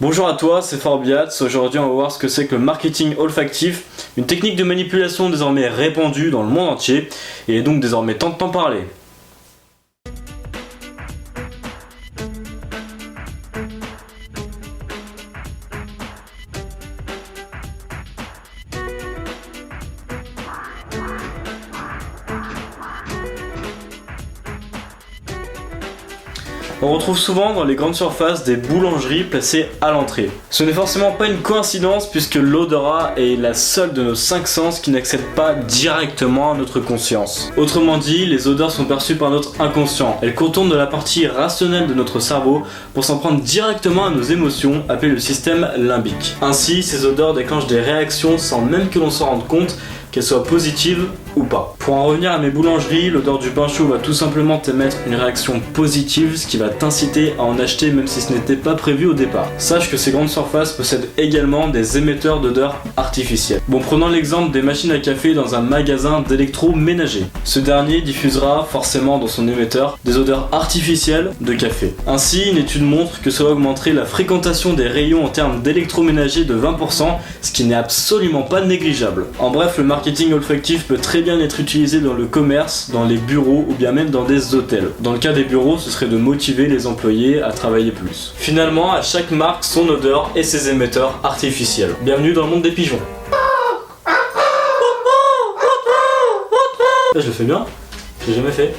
Bonjour à toi, c'est Forbiats. Aujourd'hui, on va voir ce que c'est que le marketing olfactif, une technique de manipulation désormais répandue dans le monde entier. Il est donc désormais temps de t'en parler. On retrouve souvent dans les grandes surfaces des boulangeries placées à l'entrée. Ce n'est forcément pas une coïncidence puisque l'odorat est la seule de nos 5 sens qui n'accède pas directement à notre conscience. Autrement dit, les odeurs sont perçues par notre inconscient. Elles contournent de la partie rationnelle de notre cerveau pour s'en prendre directement à nos émotions, appelé le système limbique. Ainsi, ces odeurs déclenchent des réactions sans même que l'on s'en rende compte, qu'elles soient positives ou pas. Pour en revenir à mes boulangeries, l'odeur du pain chaud va tout simplement t'émettre une réaction positive, ce qui va t'inciter à en acheter même si ce n'était pas prévu au départ. Sache que ces grandes surfaces possèdent également des émetteurs d'odeurs artificielles. Bon, prenons l'exemple des machines à café dans un magasin d'électroménager. Ce dernier diffusera forcément dans son émetteur des odeurs artificielles de café. Ainsi, une étude montre que cela augmenterait la fréquentation des rayons en termes d'électroménager de 20%, ce qui n'est absolument pas négligeable. En bref, le marketing olfactif peut très bien être utilisé dans le commerce, dans les bureaux ou bien même dans des hôtels. Dans le cas des bureaux, ce serait de motiver les employés à travailler plus. Finalement, à chaque marque son odeur et ses émetteurs artificiels. Bienvenue dans le monde des pigeons. Je le fais bien? J'ai jamais fait.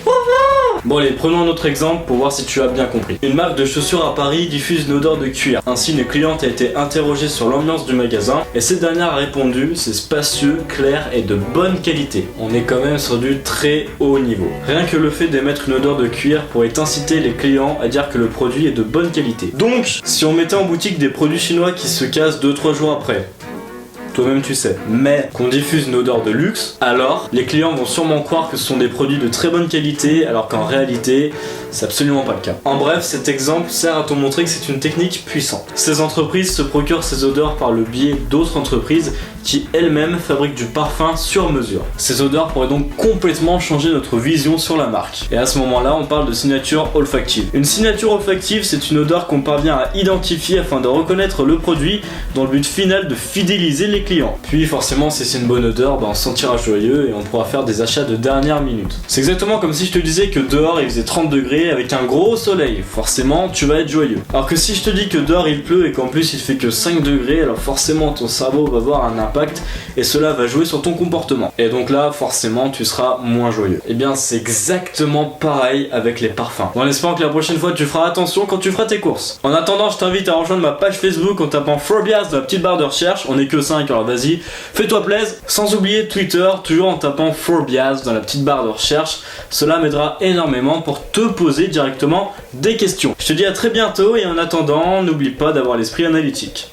Bon allez, prenons un autre exemple pour voir si tu as bien compris. Une marque de chaussures à Paris diffuse une odeur de cuir. Ainsi, une cliente a été interrogée sur l'ambiance du magasin et cette dernière a répondu: c'est spacieux, clair et de bonne qualité. On est quand même sur du très haut niveau. Rien que le fait d'émettre une odeur de cuir pourrait inciter les clients à dire que le produit est de bonne qualité. Donc, si on mettait en boutique des produits chinois qui se cassent 2-3 jours après, toi-même tu sais, mais qu'on diffuse une odeur de luxe, alors les clients vont sûrement croire que ce sont des produits de très bonne qualité, alors qu'en réalité, c'est absolument pas le cas. En bref, cet exemple sert à te montrer que c'est une technique puissante. Ces entreprises se procurent ces odeurs par le biais d'autres entreprises qui elles-mêmes fabriquent du parfum sur mesure. Ces odeurs pourraient donc complètement changer notre vision sur la marque. Et à ce moment-là, on parle de signature olfactive. Une signature olfactive, c'est une odeur qu'on parvient à identifier afin de reconnaître le produit dans le but final de fidéliser les clients. Puis forcément, si c'est une bonne odeur, on se sentira joyeux et on pourra faire des achats de dernière minute. C'est exactement comme si je te disais que dehors il faisait 30 degrés avec un gros soleil. Forcément, tu vas être joyeux. Alors que si je te dis que dehors il pleut et qu'en plus il fait que 5 degrés, alors forcément ton cerveau va avoir un impact et cela va jouer sur ton comportement. Et donc là, forcément, tu seras moins joyeux. Et bien, c'est exactement pareil avec les parfums. En espérant que la prochaine fois, tu feras attention quand tu feras tes courses. En attendant, je t'invite à rejoindre ma page Facebook en tapant Forbiats dans la petite barre de recherche. On est que 5, alors vas-y, fais-toi plaisir. Sans oublier Twitter, toujours en tapant Forbiats dans la petite barre de recherche. Cela m'aidera énormément pour te poser directement des questions. Je te dis à très bientôt et en attendant, n'oublie pas d'avoir l'esprit analytique.